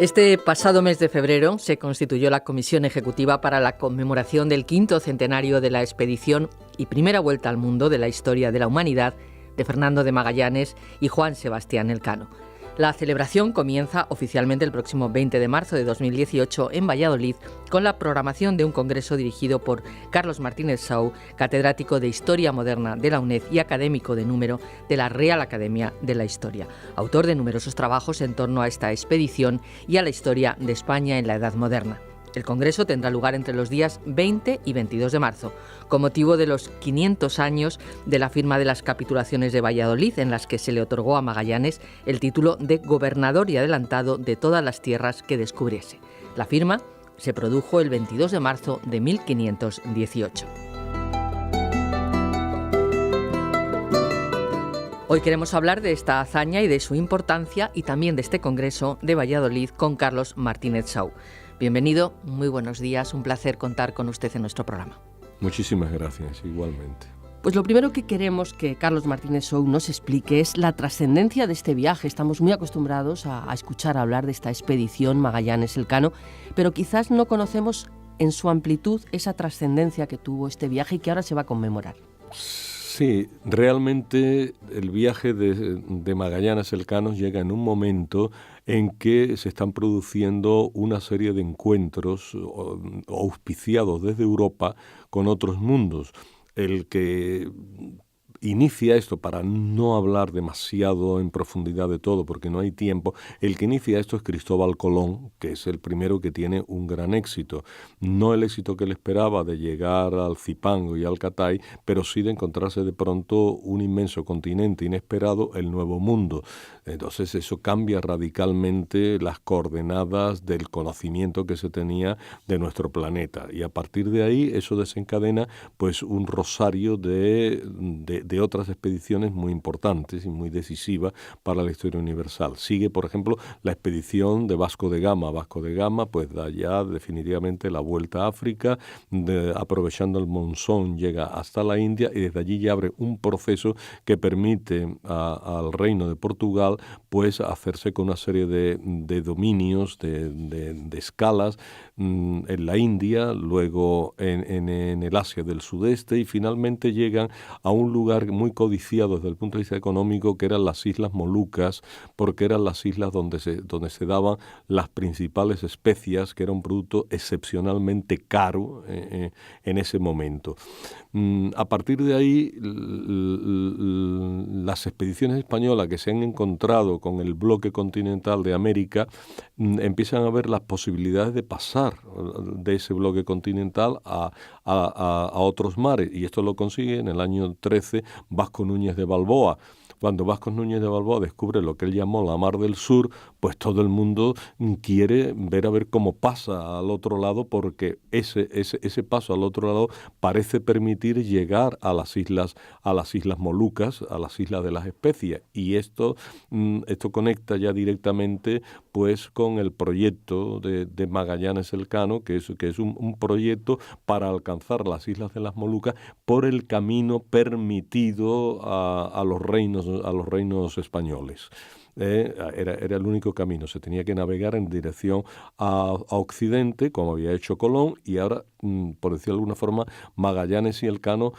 Este pasado mes de febrero se constituyó la Comisión Ejecutiva para la conmemoración del 5º centenario de la expedición y primera vuelta al mundo de la historia de la humanidad de Fernando de Magallanes y Juan Sebastián Elcano. La celebración comienza oficialmente el próximo 20 de marzo de 2018 en Valladolid con la programación de un congreso dirigido por Carlos Martínez Sau, catedrático de Historia Moderna de la UNED y académico de número de la Real Academia de la Historia, autor de numerosos trabajos en torno a esta expedición y a la historia de España en la Edad Moderna. El congreso tendrá lugar entre los días 20 y 22 de marzo, con motivo de los 500 años de la firma de las capitulaciones de Valladolid, en las que se le otorgó a Magallanes el título de gobernador y adelantado de todas las tierras que descubriese. La firma se produjo el 22 de marzo de 1518. Hoy queremos hablar de esta hazaña y de su importancia y también de este congreso de Valladolid con Carlos Martínez Sau. Bienvenido, muy buenos días, un placer contar con usted en nuestro programa. Muchísimas gracias, igualmente. Pues lo primero que queremos que Carlos Martínez Sau nos explique es la trascendencia de este viaje. Estamos muy acostumbrados a escuchar hablar de esta expedición Magallanes-Elcano, pero quizás no conocemos en su amplitud esa trascendencia que tuvo este viaje y que ahora se va a conmemorar. Sí, realmente el viaje de Magallanes Elcano llega en un momento en que se están produciendo una serie de encuentros auspiciados desde Europa con otros mundos. El que inicia esto, para no hablar demasiado en profundidad de todo, porque no hay tiempo, el que inicia esto es Cristóbal Colón, que es el primero que tiene un gran éxito. No el éxito que él esperaba de llegar al Zipango y al Catay, pero sí de encontrarse de pronto un inmenso continente inesperado, el Nuevo Mundo. Entonces eso cambia radicalmente las coordenadas del conocimiento que se tenía de nuestro planeta. Y a partir de ahí eso desencadena pues un rosario de otras expediciones muy importantes y muy decisivas para la historia universal. Sigue, por ejemplo, la expedición de Vasco de Gama. Vasco de Gama pues da ya definitivamente la vuelta a África, aprovechando el monzón llega hasta la India y desde allí ya abre un proceso que permite al Reino de Portugal pues hacerse con una serie de dominios, de escalas en la India, luego en el Asia del Sudeste y finalmente llegan a un lugar muy codiciado desde el punto de vista económico que eran las Islas Molucas, porque eran las islas donde se daban las principales especias, que era un producto excepcionalmente caro en ese momento. A partir de ahí, las expediciones españolas que se han encontrado con el bloque continental de América empiezan a ver las posibilidades de pasar de ese bloque continental a otros mares, y esto lo consigue en el año 13 Vasco Núñez de Balboa. Cuando Vasco Núñez de Balboa descubre lo que él llamó la Mar del Sur, pues todo el mundo quiere ver a ver cómo pasa al otro lado, porque ese paso al otro lado parece permitir llegar a las islas Molucas, a las islas de las especias. Y esto conecta ya directamente pues con el proyecto de Magallanes Elcano, que es un proyecto para alcanzar las islas de las Molucas por el camino permitido a los reinos españoles. Era el único camino, se tenía que navegar en dirección a Occidente, como había hecho Colón, y ahora, por decirlo de alguna forma, Magallanes y Elcano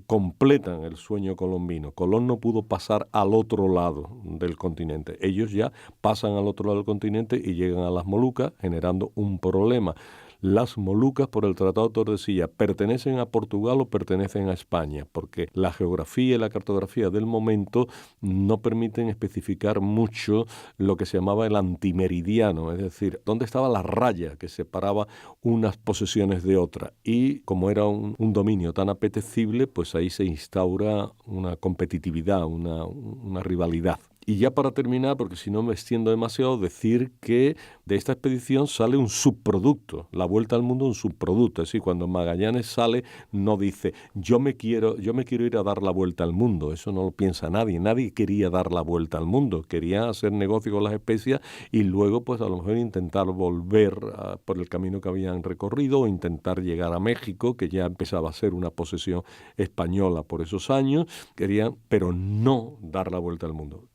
completan el sueño colombino. Colón no pudo pasar al otro lado del continente, ellos ya pasan al otro lado del continente y llegan a las Molucas, generando un problema. Las Molucas, por el Tratado de Tordesillas, ¿pertenecen a Portugal o pertenecen a España? Porque la geografía y la cartografía del momento no permiten especificar mucho lo que se llamaba el antimeridiano, es decir, dónde estaba la raya que separaba unas posesiones de otras. Y como era un dominio tan apetecible, pues ahí se instaura una competitividad, una rivalidad. Y ya para terminar, porque si no me extiendo demasiado, decir que de esta expedición sale un subproducto, la vuelta al mundo un subproducto. Es decir, cuando Magallanes sale no dice yo me quiero ir a dar la vuelta al mundo, eso no lo piensa nadie quería dar la vuelta al mundo, quería hacer negocio con las especias y luego pues a lo mejor intentar volver por el camino que habían recorrido o intentar llegar a México, que ya empezaba a ser una posesión española por esos años, querían, pero no dar la vuelta al mundo.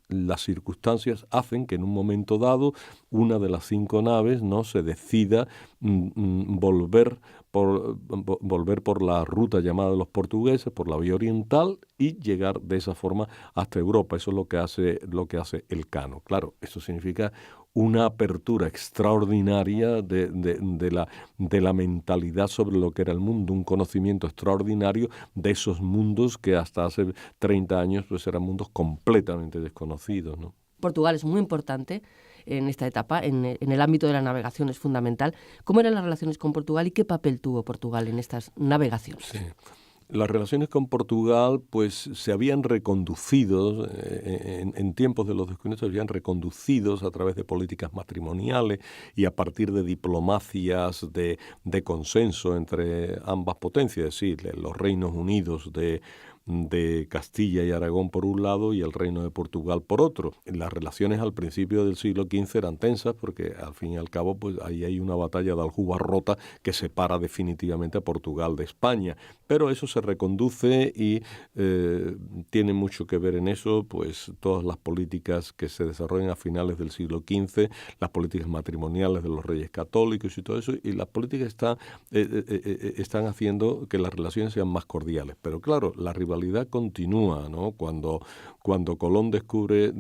las circunstancias hacen que en un momento dado una de las 5 naves no se decida volver por la ruta llamada de los portugueses, por la vía oriental, y llegar de esa forma hasta Europa. Eso es lo que hace Elcano. Claro, eso significa una apertura extraordinaria de la mentalidad sobre lo que era el mundo, un conocimiento extraordinario de esos mundos que hasta hace 30 años pues eran mundos completamente desconocidos, ¿no? Portugal es muy importante en esta etapa, en el ámbito de la navegación es fundamental. ¿Cómo eran las relaciones con Portugal y qué papel tuvo Portugal en estas navegaciones? Sí. Las relaciones con Portugal pues se habían reconducido, en tiempos de los descubrimientos, se habían reconducidos a través de políticas matrimoniales y a partir de diplomacias de consenso entre ambas potencias, es decir, los Reinos Unidos de Castilla y Aragón por un lado y el Reino de Portugal por otro. Las relaciones al principio del siglo XV eran tensas porque al fin y al cabo pues ahí hay una batalla de Aljubarrota que separa definitivamente a Portugal de España, pero eso se reconduce y tiene mucho que ver en eso pues todas las políticas que se desarrollan a finales del siglo XV, las políticas matrimoniales de los reyes católicos y todo eso, y las políticas están haciendo que las relaciones sean más cordiales, pero claro, la rivalidad continúa, ¿no? Cuando Colón descubre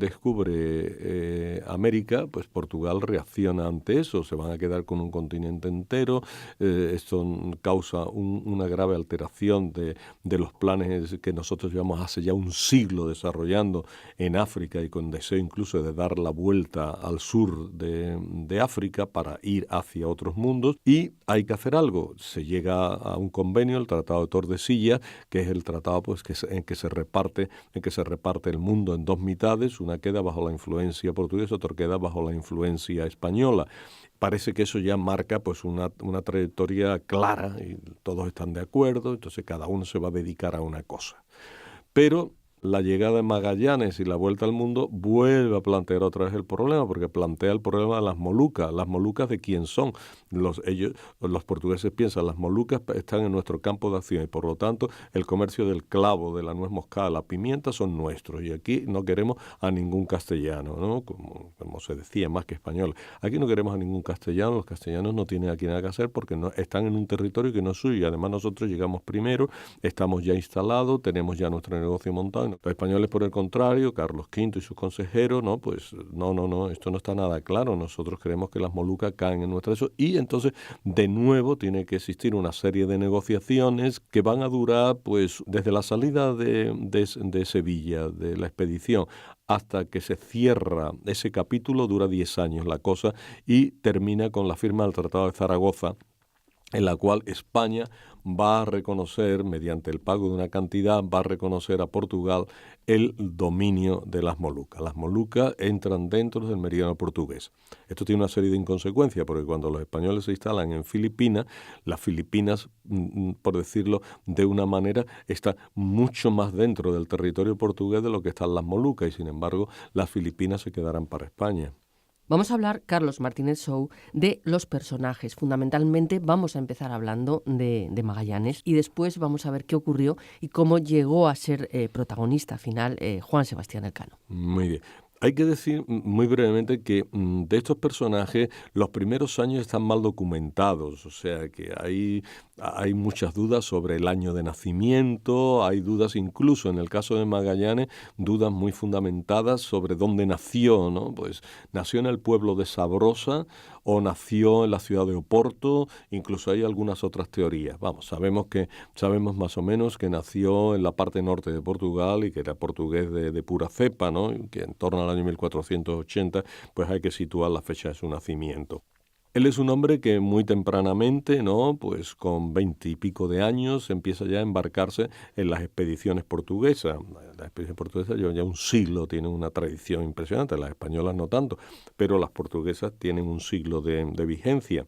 América, pues Portugal reacciona ante eso, se van a quedar con un continente entero, esto causa una grave alteración de los planes que nosotros llevamos hace ya un siglo desarrollando en África y con deseo incluso de dar la vuelta al sur de África para ir hacia otros mundos, y hay que hacer algo. Se llega a un convenio, el Tratado de Tordesillas, que es el tratado pues en que se reparte el mundo en 2 mitades, una queda bajo la influencia portuguesa, otra queda bajo la influencia española. Parece que eso ya marca pues una trayectoria clara y todos están de acuerdo, entonces cada uno se va a dedicar a una cosa. Pero la llegada de Magallanes y la vuelta al mundo vuelve a plantear otra vez el problema, porque plantea el problema de las Molucas. ¿Las Molucas de quién son? Los portugueses piensan, las Molucas están en nuestro campo de acción y por lo tanto el comercio del clavo, de la nuez moscada, la pimienta son nuestros y aquí no queremos a ningún castellano, ¿no? Como se decía, más que español. Aquí no queremos a ningún castellano, los castellanos no tienen aquí nada que hacer porque no, están en un territorio que no es suyo y además nosotros llegamos primero, estamos ya instalados, tenemos ya nuestro negocio montado. Los españoles, por el contrario, Carlos V y sus consejeros, no, pues no, esto no está nada claro. Nosotros creemos que las Molucas caen en nuestra eso y entonces de nuevo tiene que existir una serie de negociaciones que van a durar pues desde la salida de Sevilla, de la expedición, hasta que se cierra ese capítulo, dura 10 años la cosa y termina con la firma del Tratado de Zaragoza, en la cual España va a reconocer, mediante el pago de una cantidad, va a reconocer a Portugal el dominio de las Molucas. Las Molucas entran dentro del meridiano portugués. Esto tiene una serie de inconsecuencias, porque cuando los españoles se instalan en Filipinas, las Filipinas, por decirlo de una manera, están mucho más dentro del territorio portugués de lo que están las Molucas, y sin embargo, las Filipinas se quedarán para España. Vamos a hablar, Carlos Martínez Sou, de los personajes. Fundamentalmente vamos a empezar hablando de Magallanes y después vamos a ver qué ocurrió y cómo llegó a ser protagonista final Juan Sebastián Elcano. Muy bien. Hay que decir muy brevemente que de estos personajes los primeros años están mal documentados, o sea que hay muchas dudas sobre el año de nacimiento, hay dudas incluso en el caso de Magallanes, dudas muy fundamentadas sobre dónde nació, ¿no? Pues nació en el pueblo de Sabrosa o nació en la ciudad de Oporto, incluso hay algunas otras teorías. Vamos, sabemos más o menos que nació en la parte norte de Portugal y que era portugués de pura cepa, ¿no? Que en torno al año 1480, pues hay que situar la fecha de su nacimiento. Él es un hombre que muy tempranamente, ¿no? Pues con 20 y pico de años, empieza ya a embarcarse en las expediciones portuguesas. Las expediciones portuguesas llevan ya un siglo, tienen una tradición impresionante, las españolas no tanto, pero las portuguesas tienen un siglo de vigencia.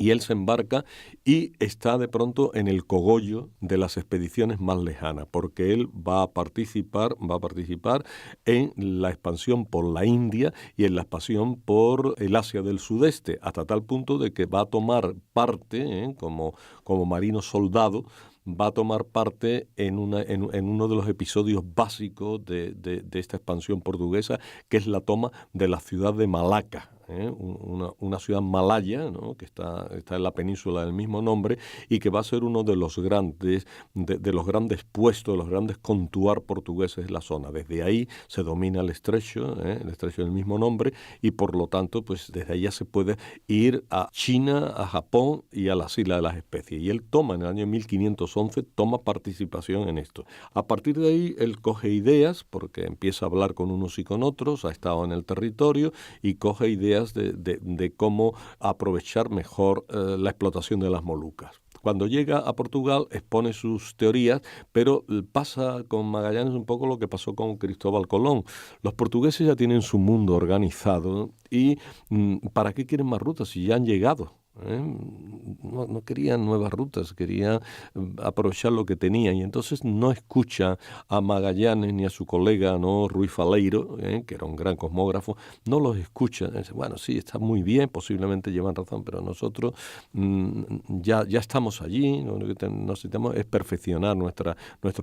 Y él se embarca y está de pronto en el cogollo de las expediciones más lejanas, porque él va a participar en la expansión por la India y en la expansión por el Asia del Sudeste, hasta tal punto de que va a tomar parte como marino soldado, va a tomar parte en uno de los episodios básicos de esta expansión portuguesa, que es la toma de la ciudad de Malaca, una ciudad malaya, ¿no?, que está en la península del mismo nombre y que va a ser uno de los grandes de los grandes puestos, de los grandes contuar portugueses de la zona. Desde ahí se domina el estrecho del mismo nombre, y por lo tanto pues desde allá se puede ir a China, a Japón y a las Islas de las Especies. Y él toma en el año 1511 participación en esto. A partir de ahí él coge ideas, porque empieza a hablar con unos y con otros, ha estado en el territorio y coge ideas de cómo aprovechar mejor la explotación de las Molucas. Cuando llega a Portugal expone sus teorías, pero pasa con Magallanes un poco lo que pasó con Cristóbal Colón. Los portugueses ya tienen su mundo organizado y ¿para qué quieren más rutas si ya han llegado? No querían nuevas rutas, querían aprovechar lo que tenían, y entonces no escucha a Magallanes ni a su colega, ¿no?, Ruiz Faleiro, que era un gran cosmógrafo, no los escucha. Dice, bueno, sí, está muy bien, posiblemente llevan razón, pero nosotros ya estamos allí, lo que necesitamos es perfeccionar nuestro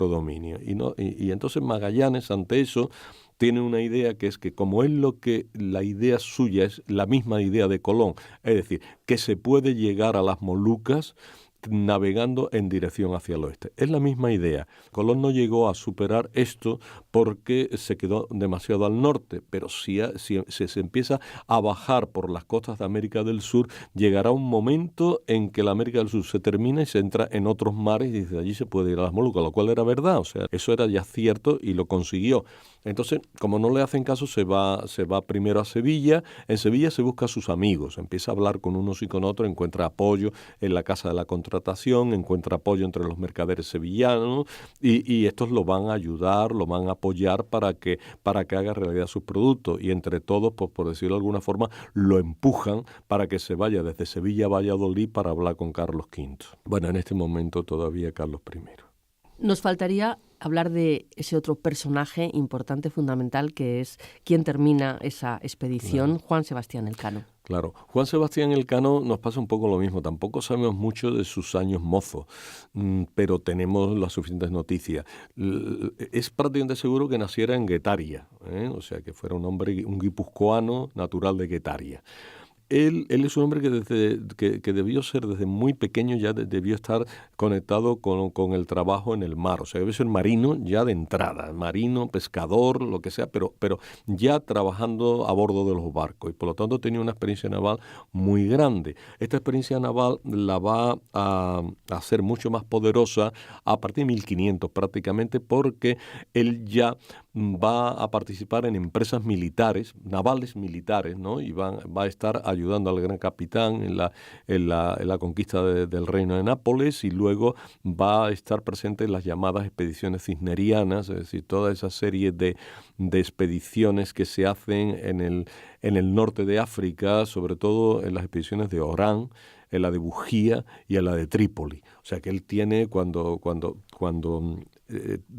dominio. Y entonces Magallanes, ante eso, tiene una idea, que es que como la idea suya es la misma idea de Colón, es decir, que se puede llegar a las Molucas navegando en dirección hacia el oeste. Es la misma idea. Colón no llegó a superar esto porque se quedó demasiado al norte, pero si se empieza a bajar por las costas de América del Sur, llegará un momento en que la América del Sur se termina y se entra en otros mares, y desde allí se puede ir a las Molucas, lo cual era verdad, o sea, eso era ya cierto y lo consiguió. Entonces, como no le hacen caso, se va primero a Sevilla. En Sevilla se busca a sus amigos, empieza a hablar con unos y con otros, encuentra apoyo en la Casa de la Contratación, encuentra apoyo entre los mercaderes sevillanos, y estos lo van a ayudar, lo van a apoyar para que haga realidad sus productos, y entre todos, pues, por decirlo de alguna forma, lo empujan para que se vaya desde Sevilla a Valladolid para hablar con Carlos V. Bueno, en este momento todavía Carlos I. Nos faltaría hablar de ese otro personaje importante, fundamental, que es quien termina esa expedición, claro. Juan Sebastián Elcano. Claro, Juan Sebastián Elcano nos pasa un poco lo mismo. Tampoco sabemos mucho de sus años mozos, pero tenemos las suficientes noticias. Es prácticamente seguro que naciera en Guetaria, o sea, que fuera un guipuzcoano natural de Guetaria. Él es un hombre que debió ser desde muy pequeño, ya debió estar conectado con el trabajo en el mar. O sea, debe ser marino ya de entrada, marino, pescador, lo que sea, pero ya trabajando a bordo de los barcos. Y por lo tanto tenía una experiencia naval muy grande. Esta experiencia naval la va a hacer mucho más poderosa a partir de 1500 prácticamente, porque él ya va a participar en empresas militares, navales militares, ¿no? Y va a estar ayudando al gran capitán en la conquista del reino de Nápoles, y luego va a estar presente en las llamadas expediciones cisnerianas, es decir, toda esa serie de expediciones que se hacen en el norte de África, sobre todo en las expediciones de Orán, en la de Bujía y en la de Trípoli. O sea que él tiene, cuando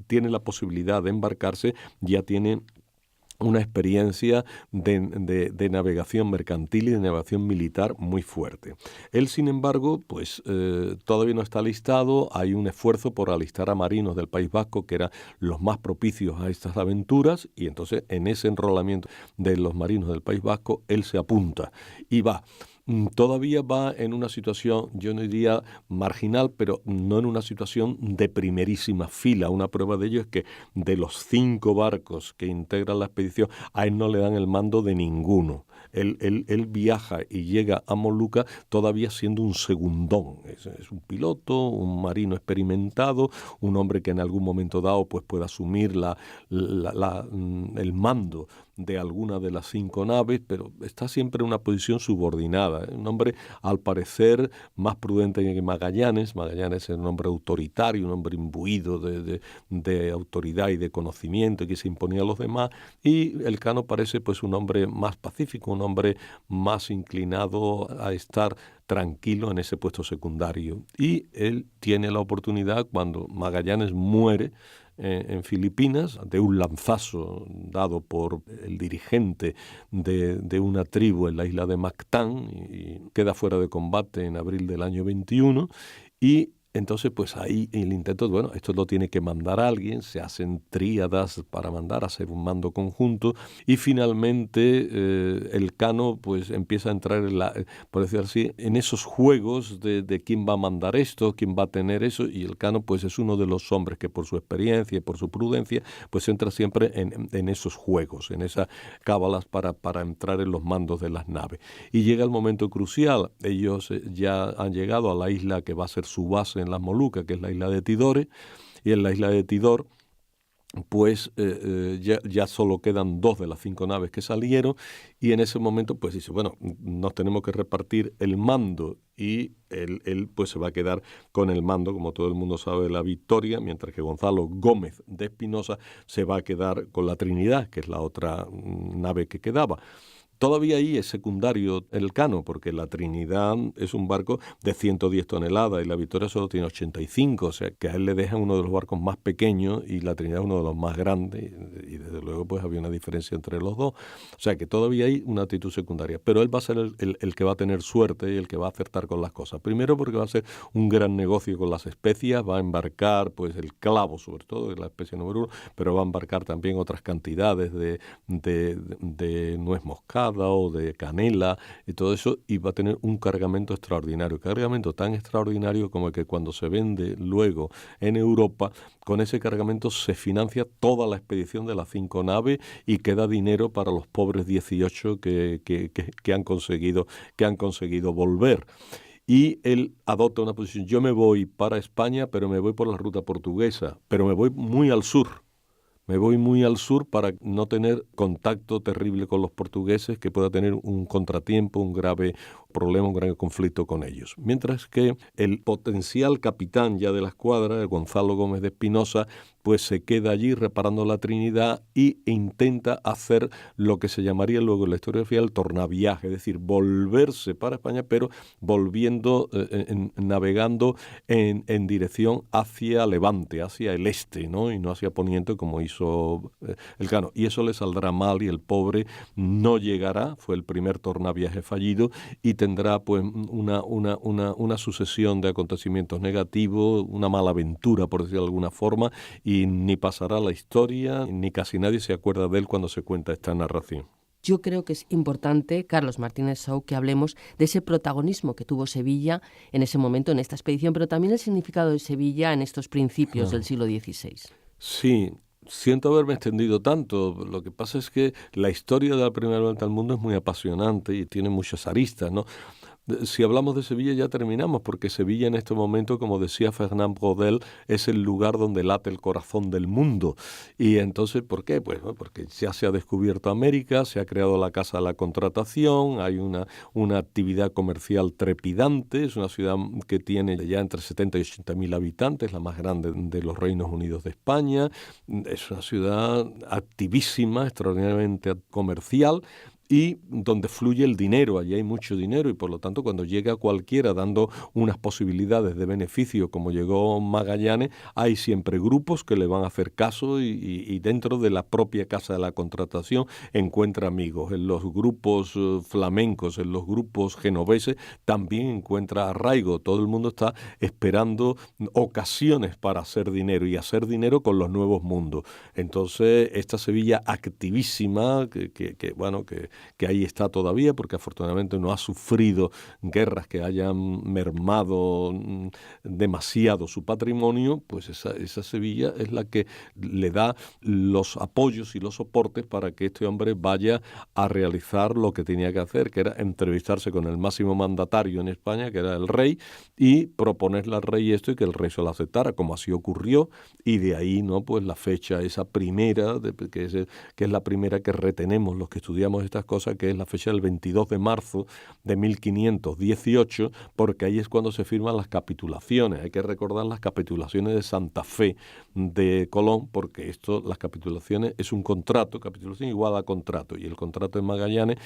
tiene la posibilidad de embarcarse, ya tiene una experiencia de navegación mercantil y de navegación militar muy fuerte. Él, sin embargo, pues todavía no está alistado. Hay un esfuerzo por alistar a marinos del País Vasco, que eran los más propicios a estas aventuras, y entonces en ese enrolamiento de los marinos del País Vasco, él se apunta y va. Todavía va en una situación, yo no diría marginal, pero no en una situación de primerísima fila. Una prueba de ello es que de los 5 barcos que integran la expedición, a él no le dan el mando de ninguno. Él viaja y llega a Molucca todavía siendo un segundón. Es un piloto, un marino experimentado, un hombre que en algún momento dado pues puede asumir el mando de alguna de las 5 naves, pero está siempre en una posición subordinada. Un hombre, al parecer, más prudente que Magallanes. Magallanes es un hombre autoritario, un hombre imbuido de autoridad y de conocimiento, que se imponía a los demás, y Elcano parece pues un hombre más pacífico, un hombre más inclinado a estar tranquilo en ese puesto secundario. Y él tiene la oportunidad, cuando Magallanes muere en Filipinas, de un lanzazo dado por el dirigente de una tribu en la isla de Mactán, y queda fuera de combate en abril del año 21, y entonces pues ahí el intento, bueno, esto lo tiene que mandar alguien, se hacen tríadas para mandar, hacer un mando conjunto, y finalmente el Cano pues empieza a entrar por decir así, en esos juegos de quién va a mandar esto, quién va a tener eso, y el Cano pues es uno de los hombres que por su experiencia y por su prudencia pues entra siempre en esos juegos, en esas cábalas para entrar en los mandos de las naves. Y llega el momento crucial, ellos ya han llegado a la isla que va a ser su base en las Molucas, que es la isla de Tidore, y en la isla de Tidor pues ya solo quedan 2 de las 5 naves que salieron, y en ese momento pues dice, bueno, nos tenemos que repartir el mando, y él pues se va a quedar con el mando, como todo el mundo sabe, de la Victoria, mientras que Gonzalo Gómez de Espinosa se va a quedar con la Trinidad, que es la otra nave que quedaba. Todavía ahí es secundario el Cano, porque la Trinidad es un barco de 110 toneladas y la Victoria solo tiene 85, o sea que a él le dejan uno de los barcos más pequeños y la Trinidad es uno de los más grandes, y desde luego pues había una diferencia entre los dos. O sea que todavía hay una actitud secundaria, pero él va a ser el que va a tener suerte y el que va a acertar con las cosas. Primero porque va a ser un gran negocio con las especias, va a embarcar pues el clavo sobre todo, que es la especie número 1, pero va a embarcar también otras cantidades de nuez moscada o de canela y todo eso, y va a tener un cargamento extraordinario, cargamento tan extraordinario como que cuando se vende luego en Europa, con ese cargamento se financia toda la expedición de las 5 naves y queda dinero para los pobres 18 que han conseguido volver. Y él adopta una posición, yo me voy para España, pero me voy por la ruta portuguesa, pero me voy muy al sur. Me voy muy al sur para no tener contacto terrible con los portugueses, que pueda tener un contratiempo, un grave problema, un gran conflicto con ellos. Mientras que el potencial capitán ya de la escuadra, Gonzalo Gómez de Espinosa, pues se queda allí reparando la Trinidad e intenta hacer lo que se llamaría luego en la historiografía el tornaviaje, es decir, volverse para España, pero volviendo, navegando en dirección hacia Levante, hacia el este, ¿no? Y no hacia Poniente como hizo el Cano. Y eso le saldrá mal y el pobre no llegará, fue el primer tornaviaje fallido, y tendrá pues una sucesión de acontecimientos negativos, una mala aventura, por decirlo de alguna forma, y ni pasará la historia, ni casi nadie se acuerda de él cuando se cuenta esta narración. Yo creo que es importante, Carlos Martínez Sau, que hablemos de ese protagonismo que tuvo Sevilla en ese momento, en esta expedición, pero también el significado de Sevilla en estos principios del siglo XVI. Sí. Siento haberme extendido tanto. Lo que pasa es que la historia de la primera vuelta al mundo es muy apasionante y tiene muchas aristas, ¿no? Si hablamos de Sevilla ya terminamos, porque Sevilla en este momento, como decía Fernand Braudel, es el lugar donde late el corazón del mundo. Y entonces, ¿por qué? Pues porque ya se ha descubierto América, se ha creado la Casa de la Contratación, hay una actividad comercial trepidante, es una ciudad que tiene ya entre 70 y 80 mil habitantes, la más grande de los Reinos Unidos de España, es una ciudad activísima, extraordinariamente comercial, y donde fluye el dinero, allí hay mucho dinero, y por lo tanto cuando llega cualquiera dando unas posibilidades de beneficio como llegó Magallanes, hay siempre grupos que le van a hacer caso, y dentro de la propia Casa de la Contratación encuentra amigos. En los grupos flamencos, en los grupos genoveses también encuentra arraigo. Todo el mundo está esperando ocasiones para hacer dinero, y hacer dinero con los nuevos mundos. Entonces esta Sevilla activísima, que ahí está todavía, porque afortunadamente no ha sufrido guerras que hayan mermado demasiado su patrimonio, pues esa Sevilla es la que le da los apoyos y los soportes para que este hombre vaya a realizar lo que tenía que hacer, que era entrevistarse con el máximo mandatario en España, que era el rey, y proponerle al rey esto y que el rey se lo aceptara, como así ocurrió, y de ahí, ¿no?, pues la fecha esa primera, que es la primera que retenemos los que estudiamos estas cosas, que es la fecha del 22 de marzo de 1518, porque ahí es cuando se firman las capitulaciones. Hay que recordar las capitulaciones de Santa Fe de Colón, porque las capitulaciones es un contrato, capitulación igual a contrato, y el contrato de Magallanes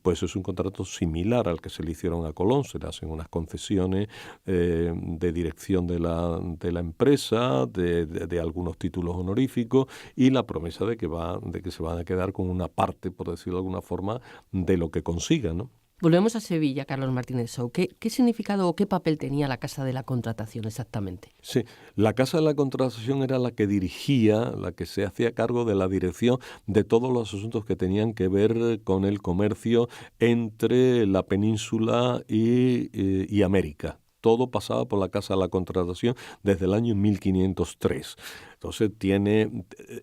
pues es un contrato similar al que se le hicieron a Colón. Se le hacen unas concesiones de dirección de la empresa, de algunos títulos honoríficos, y la promesa de que se van a quedar con una parte, por decirlo de alguna forma, de lo que consigan, ¿no? Volvemos a Sevilla, Carlos Martínez Sou. ¿Qué significado o qué papel tenía la Casa de la Contratación exactamente? Sí, la Casa de la Contratación era la que dirigía, la que se hacía cargo de la dirección de todos los asuntos que tenían que ver con el comercio entre la península y América. Todo pasaba por la Casa de la Contratación desde el año 1503. Entonces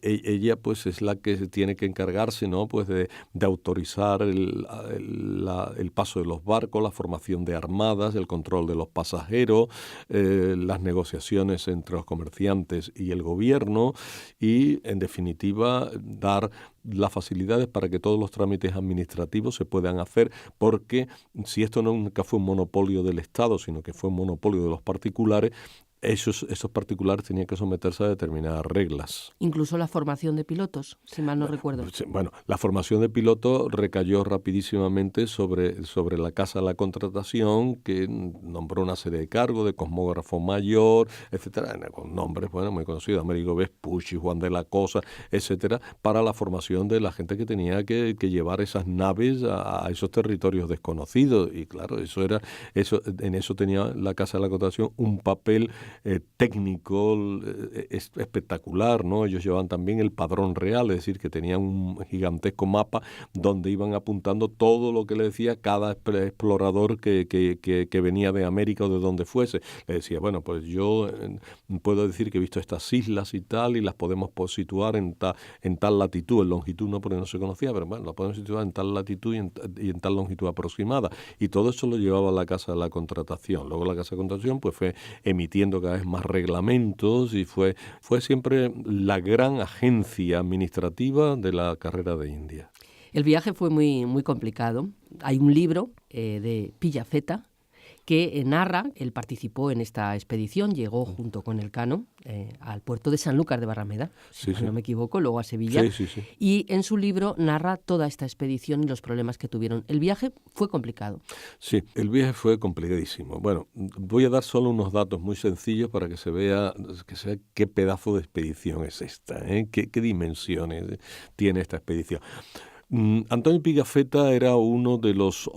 ella pues es la que tiene que encargarse, ¿no?, pues de autorizar el paso de los barcos, la formación de armadas, el control de los pasajeros, las negociaciones entre los comerciantes y el gobierno y, en definitiva, dar las facilidades para que todos los trámites administrativos se puedan hacer, porque si esto nunca fue un monopolio del Estado, sino que fue un monopolio de los particulares, esos particulares tenían que someterse a determinadas reglas. Incluso la formación de pilotos, si mal no recuerdo. Bueno, la formación de pilotos recayó rapidísimamente sobre la Casa de la Contratación, que nombró una serie de cargos de cosmógrafo mayor, etcétera, con nombres muy conocidos, Américo Vespucci, Juan de la Cosa, etcétera, para la formación de la gente que tenía que llevar esas naves a esos territorios desconocidos. Y claro, en eso tenía la Casa de la Contratación un papel técnico espectacular, ¿no? Ellos llevaban también el padrón real, es decir, que tenían un gigantesco mapa donde iban apuntando todo lo que le decía cada explorador que venía de América o de donde fuese. Le decía, bueno, pues yo puedo decir que he visto estas islas y tal, y las podemos situar en tal latitud, en longitud no, porque no se conocía, pero bueno, las podemos situar en tal latitud y en tal longitud aproximada. Y todo eso lo llevaba la Casa de la Contratación. Luego la Casa de la Contratación pues fue emitiendo cada vez más reglamentos y fue siempre la gran agencia administrativa de la carrera de India. El viaje fue muy, muy complicado. Hay un libro de Pigafetta que narra, él participó en esta expedición, llegó junto con Elcano al puerto de Sanlúcar de Barrameda, si no me equivoco, luego a Sevilla, y en su libro narra toda esta expedición y los problemas que tuvieron. El viaje fue complicado. Sí, el viaje fue complicadísimo. Bueno, voy a dar solo unos datos muy sencillos para que se vea qué pedazo de expedición es esta, qué dimensiones tiene esta expedición. Antonio Pigafetta era uno de los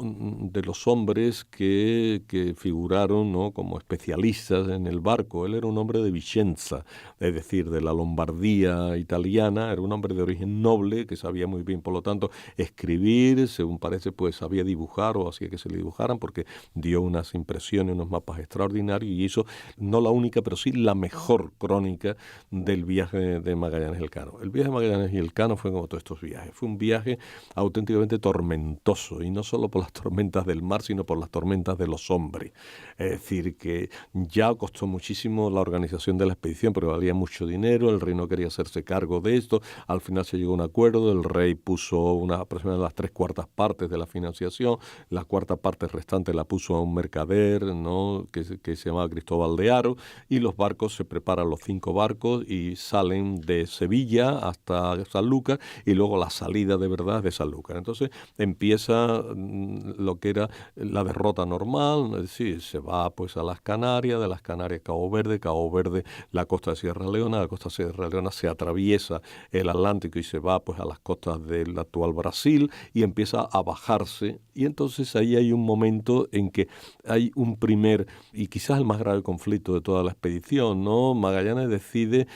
hombres que figuraron, ¿no?, como especialistas en el barco. Él era un hombre de Vicenza, es decir, de la Lombardía italiana. Era un hombre de origen noble que sabía muy bien, por lo tanto, escribir, según parece, pues sabía dibujar o hacía que se le dibujaran, porque dio unas impresiones, unos mapas extraordinarios y hizo no la única, pero sí la mejor crónica del viaje de Magallanes y Elcano. El viaje de Magallanes y Elcano fue como todos estos viajes. Fue un viaje auténticamente tormentoso, y no solo por las tormentas del mar, sino por las tormentas de los hombres. Es decir, que ya costó muchísimo la organización de la expedición, pero valía mucho dinero, el rey no quería hacerse cargo de esto, al final se llegó a un acuerdo, el rey puso aproximadamente las 3/4 partes de la financiación, la 4 parte restante la puso a un mercader, ¿no?, que se llamaba Cristóbal de Haro, y los barcos, se preparan los 5 barcos y salen de Sevilla hasta Sanlúcar, y luego la salida de verdad de Sanlúcar. Entonces empieza lo que era la derrota normal, es decir, se va pues a las Canarias, de las Canarias Cabo Verde, la costa de Sierra Leona, la costa de Sierra Leona se atraviesa el Atlántico y se va pues a las costas del actual Brasil y empieza a bajarse, y entonces ahí hay un momento en que hay un primer y quizás el más grave conflicto de toda la expedición, ¿no? Magallanes decide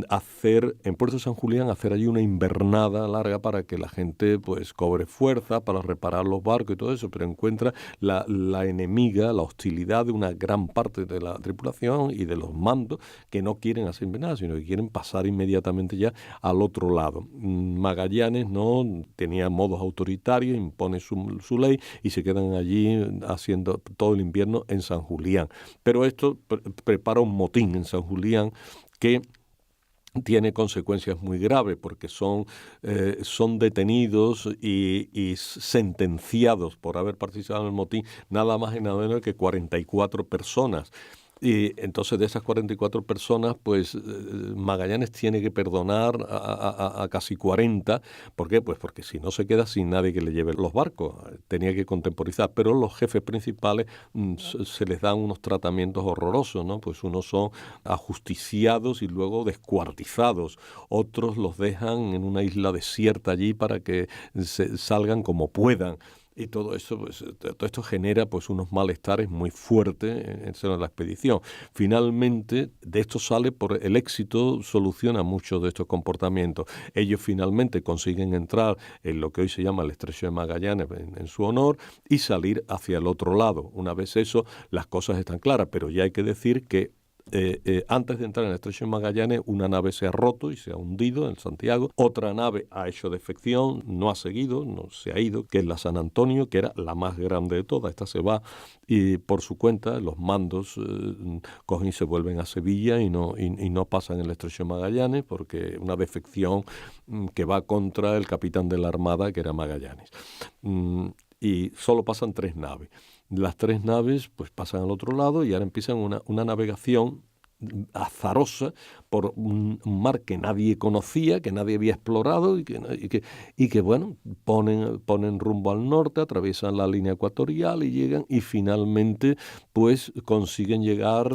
hacer en Puerto San Julián allí una invernada larga para que la gente pues cobre fuerza para reparar los barcos y todo eso, pero encuentra la enemiga, la hostilidad de una gran parte de la tripulación y de los mandos que no quieren hacer nada, sino que quieren pasar inmediatamente ya al otro lado. Magallanes no tenía modos autoritarios, impone su ley y se quedan allí haciendo todo el invierno en San Julián. Pero esto prepara un motín en San Julián que tiene consecuencias muy graves, porque son detenidos y sentenciados por haber participado en el motín nada más y nada menos que 44 personas. Y entonces de esas 44 personas, pues Magallanes tiene que perdonar a casi 40. ¿Por qué? Pues porque si no se queda sin nadie que le lleve los barcos. Tenía que contemporizar. Pero los jefes principales se les dan unos tratamientos horrorosos, ¿no? Pues unos son ajusticiados y luego descuartizados. Otros los dejan en una isla desierta allí para que salgan como puedan. Y todo esto genera pues unos malestares muy fuertes en seno de la expedición. Finalmente, de esto sale por el éxito, soluciona muchos de estos comportamientos. Ellos finalmente consiguen entrar en lo que hoy se llama el Estrecho de Magallanes en su honor y salir hacia el otro lado. Una vez eso, las cosas están claras, pero ya hay que decir que antes de entrar en el Estrecho de Magallanes, una nave se ha roto y se ha hundido en Santiago. Otra nave ha hecho defección, no ha seguido, no se ha ido, que es la San Antonio, que era la más grande de todas. Esta se va y por su cuenta los mandos cogen y se vuelven a Sevilla y no pasan el Estrecho de Magallanes porque una defección que va contra el capitán de la Armada, que era Magallanes. Y solo pasan 3 naves. Las 3 naves pues pasan al otro lado y ahora empiezan una navegación azarosa por un mar que nadie conocía, que nadie había explorado y que bueno, ponen rumbo al norte, atraviesan la línea ecuatorial y llegan y finalmente pues consiguen llegar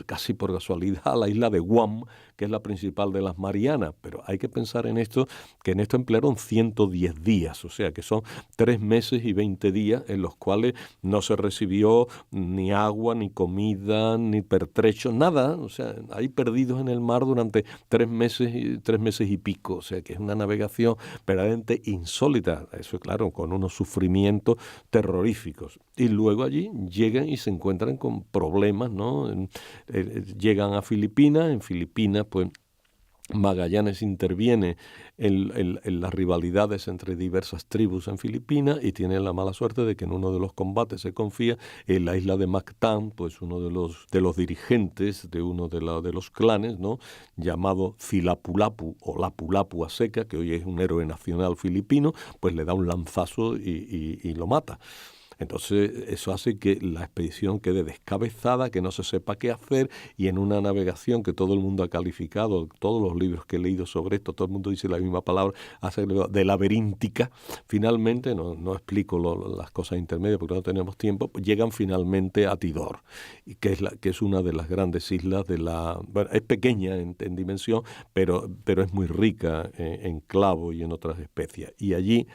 casi por casualidad a la isla de Guam, que es la principal de las Marianas, pero hay que pensar en esto, que en esto emplearon 110 días, o sea que son 3 meses y 20 días en los cuales no se recibió ni agua, ni comida, ni pertrecho, nada, o sea, ahí perdidos en el mar durante 3 meses y pico, o sea que es una navegación verdaderamente insólita, eso es claro, con unos sufrimientos terroríficos. Y luego allí llegan y se encuentran con problemas, ¿no? Llegan a Filipinas, en Filipinas pues Magallanes interviene en las rivalidades entre diversas tribus en Filipinas y tiene la mala suerte de que en uno de los combates se confía en la isla de Mactán, pues uno de los dirigentes de uno de los clanes, ¿no? Llamado Filapulapu o Lapu-Lapu Aseca, que hoy es un héroe nacional filipino, pues le da un lanzazo y lo mata. Entonces eso hace que la expedición quede descabezada, que no se sepa qué hacer y en una navegación que todo el mundo ha calificado, todos los libros que he leído sobre esto, todo el mundo dice la misma palabra, de laberíntica, finalmente, no explico las cosas intermedias porque no tenemos tiempo, llegan finalmente a Tidor, que es una de las grandes islas bueno, es pequeña en dimensión, pero es muy rica en clavo y en otras especias. Y allí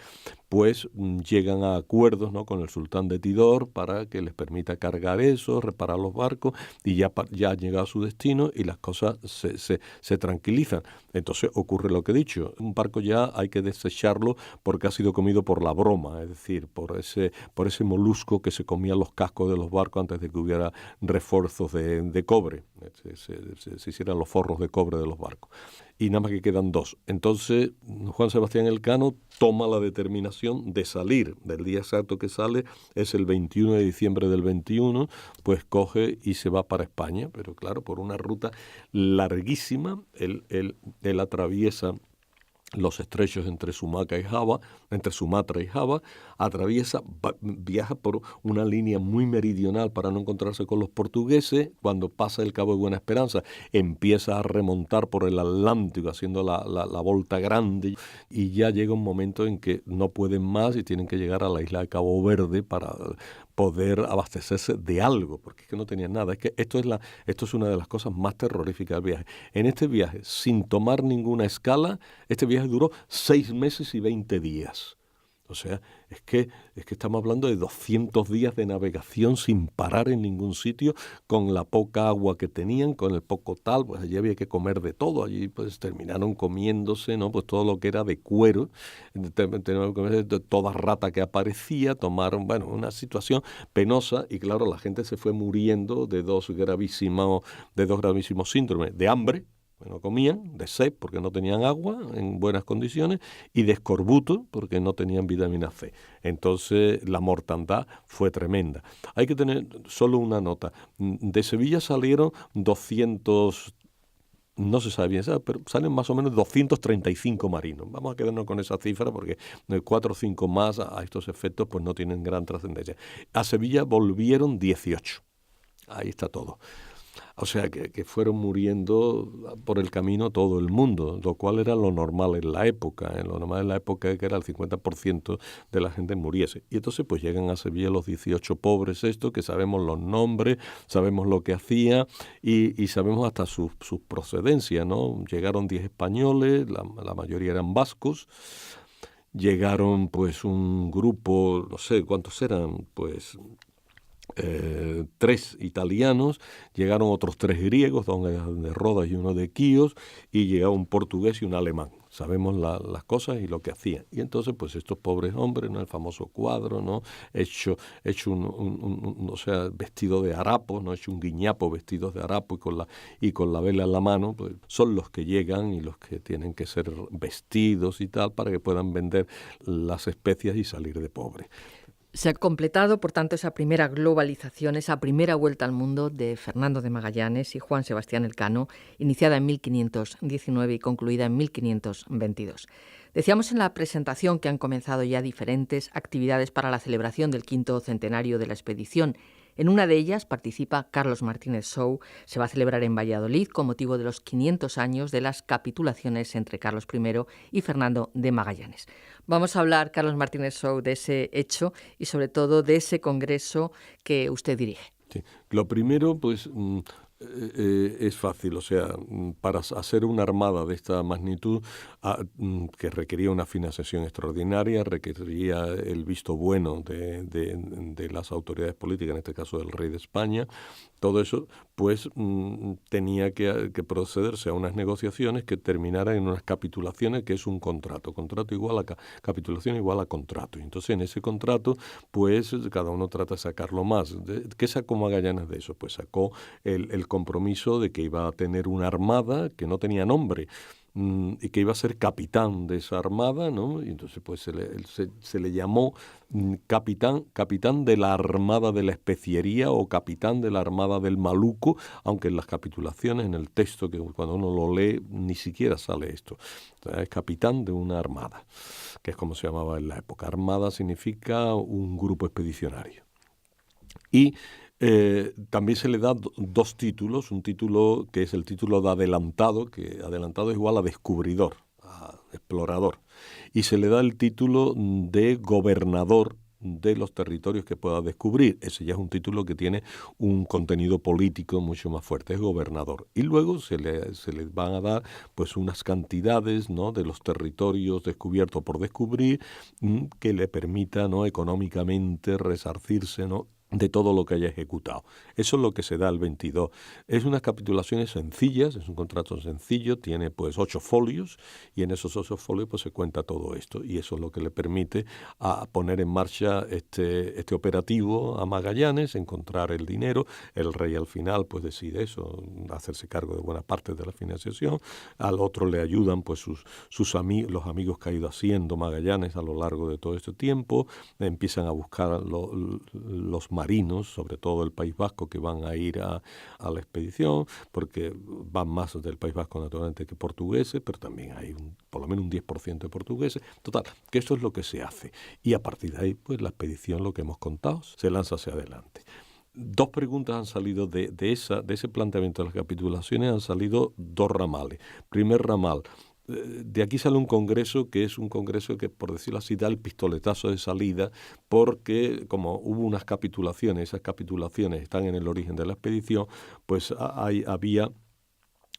pues llegan a acuerdos, ¿no?, con el sultán de Tidor para que les permita cargar eso, reparar los barcos y ya han llegado a su destino y las cosas se tranquilizan. Entonces ocurre lo que he dicho, un barco ya hay que desecharlo porque ha sido comido por la broma, es decir, por ese molusco que se comía los cascos de los barcos antes de que hubiera refuerzos de cobre, se hicieran los forros de cobre de los barcos. Y nada más que quedan 2. Entonces Juan Sebastián Elcano toma la determinación de salir. Del día exacto que sale es el 21 de diciembre del 21, pues coge y se va para España, pero claro, por una ruta larguísima. Él atraviesa los estrechos entre Sumatra y Java, viaja por una línea muy meridional para no encontrarse con los portugueses. Cuando pasa el Cabo de Buena Esperanza, empieza a remontar por el Atlántico, haciendo la volta grande, y ya llega un momento en que no pueden más y tienen que llegar a la isla de Cabo Verde para poder abastecerse de algo, porque es que no tenían nada. Es que esto es una de las cosas más terroríficas del viaje. En este viaje, sin tomar ninguna escala, este viaje duró 6 meses y 20 días. O sea, es que estamos hablando de 200 días de navegación sin parar en ningún sitio, con la poca agua que tenían, con el poco tal, pues allí había que comer de todo. Allí pues terminaron comiéndose, ¿no?, pues todo lo que era de cuero, tenían que comer de toda rata que aparecía, tomaron, bueno, una situación penosa y claro, la gente se fue muriendo de dos gravísimos síndromes, de hambre, no comían, de sed porque no tenían agua en buenas condiciones y de escorbuto porque no tenían vitamina C. Entonces la mortandad fue tremenda. Hay que tener solo una nota. De Sevilla salieron 200, no se sabe bien, pero salen más o menos 235 marinos. Vamos a quedarnos con esa cifra porque 4 o 5 más a estos efectos pues no tienen gran trascendencia. A Sevilla volvieron 18. Ahí está todo. O sea, que fueron muriendo por el camino todo el mundo, lo cual era lo normal en la época. Lo normal en la época es que era el 50% de la gente muriese. Y entonces pues llegan a Sevilla los 18 pobres estos, que sabemos los nombres, sabemos lo que hacía y sabemos hasta sus procedencias, ¿no? Llegaron 10 españoles, la mayoría eran vascos. llegaron pues un grupo, no sé cuántos eran, pues 3 italianos, llegaron otros 3 griegos, 2 de Rodas y 1 de Quíos, y llegaba un portugués y un alemán. Sabemos las cosas y lo que hacían. Y entonces, pues estos pobres hombres, ¿no? El famoso cuadro, ¿no? Hecho o sea, vestido de harapos, ¿no? Hecho un guiñapo vestidos de harapo y con la vela en la mano, pues son los que llegan y los que tienen que ser vestidos y tal para que puedan vender las especias y salir de pobres. Se ha completado, por tanto, esa primera globalización, esa primera vuelta al mundo de Fernando de Magallanes y Juan Sebastián Elcano, iniciada en 1519 y concluida en 1522. Decíamos en la presentación que han comenzado ya diferentes actividades para la celebración del 5º centenario de la expedición. En una de ellas participa Carlos Martínez Sou. Se va a celebrar en Valladolid con motivo de los 500 años de las capitulaciones entre Carlos I y Fernando de Magallanes. Vamos a hablar, Carlos Martínez Sou, de ese hecho y sobre todo de ese congreso que usted dirige. Sí. Lo primero, pues es fácil, o sea, para hacer una armada de esta magnitud que requería una financiación extraordinaria, requería el visto bueno de las autoridades políticas, en este caso del rey de España, todo eso, pues tenía que procederse a unas negociaciones que terminaran en unas capitulaciones, que es un contrato igual a capitulación igual a contrato. Y entonces en ese contrato, pues cada uno trata de sacarlo más. ¿Qué sacó Magallanes de eso? Pues sacó el compromiso de que iba a tener una armada que no tenía nombre, y que iba a ser capitán de esa armada, ¿no? Y entonces pues se le llamó capitán de la armada de la especiería o capitán de la armada del maluco, aunque en las capitulaciones, en el texto, que cuando uno lo lee, ni siquiera sale esto. Es capitán de una armada, que es como se llamaba en la época. Armada significa un grupo expedicionario. Y también se le da 2 títulos, un título que es el título de adelantado, que adelantado es igual a descubridor, a explorador, y se le da el título de gobernador de los territorios que pueda descubrir. Ese ya es un título que tiene un contenido político mucho más fuerte, es gobernador. Y luego se le van a dar pues unas cantidades, ¿no?, de los territorios descubiertos por descubrir, que le permita, ¿no?, económicamente resarcirse, ¿no?, de todo lo que haya ejecutado. Eso es lo que se da el 22. Es unas capitulaciones sencillas, es un contrato sencillo, tiene pues 8 folios y en esos 8 folios pues se cuenta todo esto y eso es lo que le permite a poner en marcha este operativo a Magallanes, encontrar el dinero. El rey al final pues decide eso, hacerse cargo de buena parte de la financiación. Al otro le ayudan pues los amigos que ha ido haciendo Magallanes a lo largo de todo este tiempo. Empiezan a buscar los marinos, sobre todo del País Vasco, que van a ir a la expedición, porque van más del País Vasco naturalmente que portugueses, pero también hay por lo menos un 10% de portugueses. Total, que esto es lo que se hace. Y a partir de ahí, pues la expedición, lo que hemos contado, se lanza hacia adelante. 2 preguntas han salido de ese planteamiento de las capitulaciones, han salido 2 ramales. Primer ramal, de aquí sale un congreso que es un congreso que, por decirlo así, da el pistoletazo de salida, porque como hubo unas capitulaciones, esas capitulaciones están en el origen de la expedición, pues había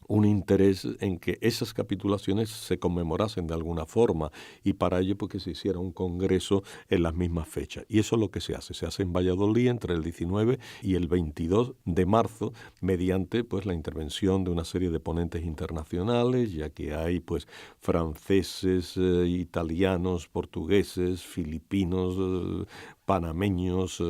un interés en que esas capitulaciones se conmemorasen de alguna forma y para ello porque se hiciera un congreso en las mismas fechas. Y eso es lo que se hace en Valladolid entre el 19 y el 22 de marzo mediante pues la intervención de una serie de ponentes internacionales, ya que hay pues franceses, italianos, portugueses, filipinos, panameños,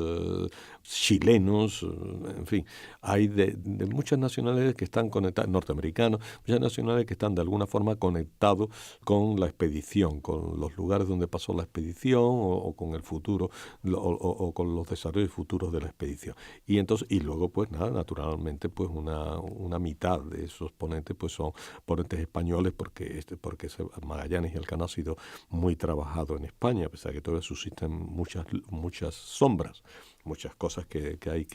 chilenos, en fin, hay de muchas nacionalidades que están conectadas, norteamericanos, muchas nacionalidades que están de alguna forma conectados con la expedición, con los lugares donde pasó la expedición o con el futuro o con los desarrollos futuros de la expedición. Y entonces, y luego pues nada, naturalmente pues una mitad de esos ponentes pues son ponentes españoles porque Magallanes y Elcano ha sido muy trabajado en España, a pesar de que todavía subsisten muchas sombras, muchas cosas que hay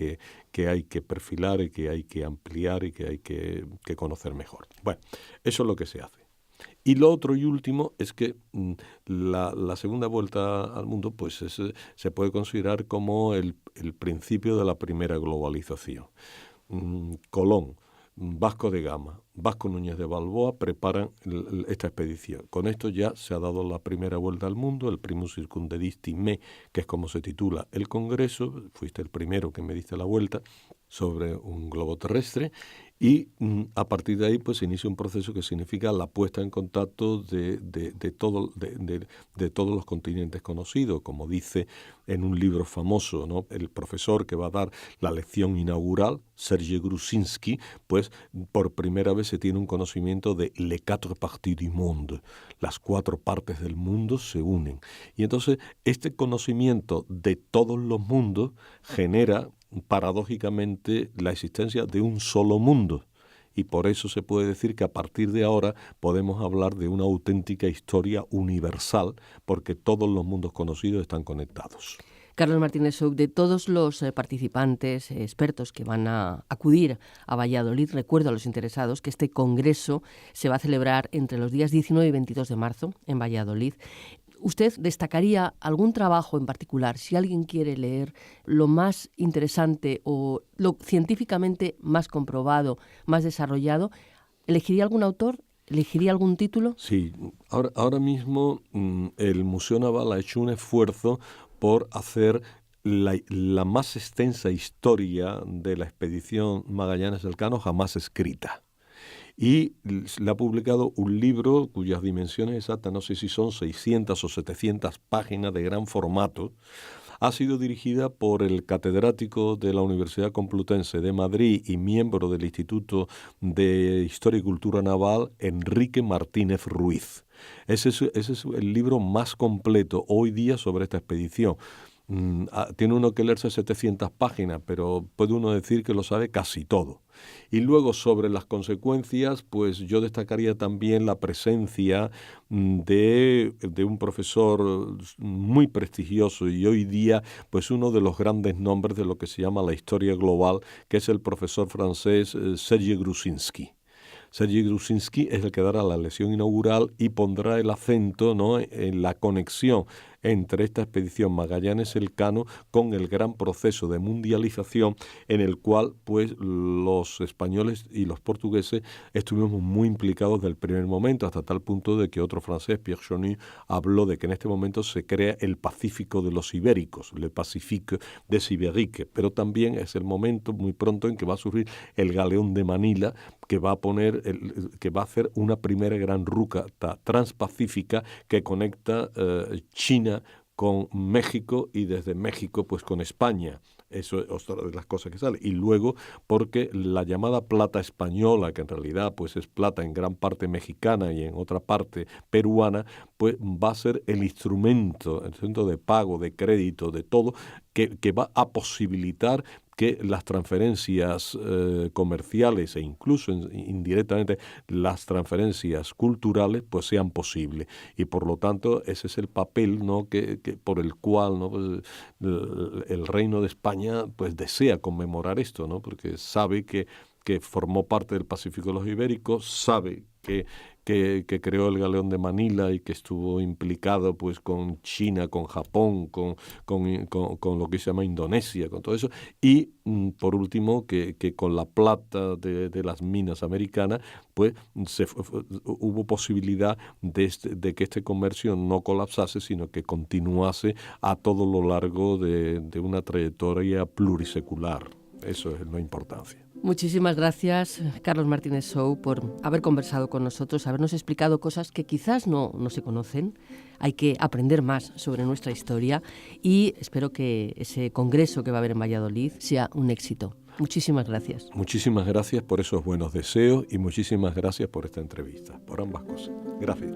que perfilar y que hay que ampliar y que hay que conocer mejor. Bueno, eso es lo que se hace. Y lo otro y último es que la segunda vuelta al mundo pues se puede considerar como el principio de la primera globalización. Colón Vasco de Gama, Vasco Núñez de Balboa preparan esta expedición. Con esto ya se ha dado la primera vuelta al mundo, el Primus Circumdedisti Me, que es como se titula el congreso. Fuiste el primero que me diste la vuelta sobre un globo terrestre, y a partir de ahí pues se inicia un proceso que significa la puesta en contacto de todos los continentes conocidos, como dice en un libro famoso, ¿no?, el profesor que va a dar la lección inaugural, Serge Grusinski, pues por primera vez se tiene un conocimiento de les quatre parties du monde, las 4 partes del mundo se unen. Y entonces este conocimiento de todos los mundos genera paradójicamente la existencia de un solo mundo, y por eso se puede decir que a partir de ahora podemos hablar de una auténtica historia universal, porque todos los mundos conocidos están conectados. Carlos Martínez Souk, de todos los participantes, expertos que van a acudir a Valladolid, recuerdo a los interesados que este congreso se va a celebrar entre los días 19 y 22 de marzo en Valladolid. ¿Usted destacaría algún trabajo en particular? Si alguien quiere leer lo más interesante o lo científicamente más comprobado, más desarrollado, ¿elegiría algún autor? ¿Elegiría algún título? Sí, ahora mismo el Museo Naval ha hecho un esfuerzo por hacer la más extensa historia de la expedición Magallanes-Elcano jamás escrita. Y le ha publicado un libro cuyas dimensiones exactas, no sé si son 600 o 700 páginas de gran formato. Ha sido dirigida por el catedrático de la Universidad Complutense de Madrid y miembro del Instituto de Historia y Cultura Naval, Enrique Martínez Ruiz. Ese es el libro más completo hoy día sobre esta expedición. Tiene uno que leerse 700 páginas, pero puede uno decir que lo sabe casi todo. Y luego sobre las consecuencias, pues yo destacaría también la presencia de un profesor muy prestigioso y hoy día pues uno de los grandes nombres de lo que se llama la historia global, que es el profesor francés Serge Grusinski. Serge Grusinski es el que dará la lección inaugural y pondrá el acento, ¿no?, en la conexión entre esta expedición Magallanes-Elcano con el gran proceso de mundialización en el cual pues los españoles y los portugueses estuvimos muy implicados desde el primer momento, hasta tal punto de que otro francés, Pierre Chonu, habló de que en este momento se crea el Pacífico de los ibéricos, le Pacifique des Ibériques, pero también es el momento muy pronto en que va a surgir el galeón de Manila, que va a hacer una primera gran ruta transpacífica que conecta China con México y desde México pues con España. Eso es otra de las cosas que sale. Y luego porque la llamada plata española, que en realidad pues es plata en gran parte mexicana y en otra parte peruana, pues va a ser el instrumento de pago, de crédito, de todo, que va a posibilitar que las transferencias comerciales e incluso indirectamente las transferencias culturales pues sean posibles. Y por lo tanto ese es el papel, ¿no?, que por el cual, ¿no?, pues, el Reino de España pues desea conmemorar esto, ¿no?, porque sabe que formó parte del Pacífico de los Ibéricos, sabe que creó el galeón de Manila y que estuvo implicado pues con China, con Japón, con lo que se llama Indonesia, con todo eso, y por último que con la plata de las minas americanas pues hubo posibilidad de que este comercio no colapsase, sino que continuase a todo lo largo de una trayectoria plurisecular. Eso es la importancia. Muchísimas gracias, Carlos Martínez Souk, por haber conversado con nosotros, habernos explicado cosas que quizás no se conocen. Hay que aprender más sobre nuestra historia y espero que ese congreso que va a haber en Valladolid sea un éxito. Muchísimas gracias. Muchísimas gracias por esos buenos deseos y muchísimas gracias por esta entrevista, por ambas cosas. Gracias.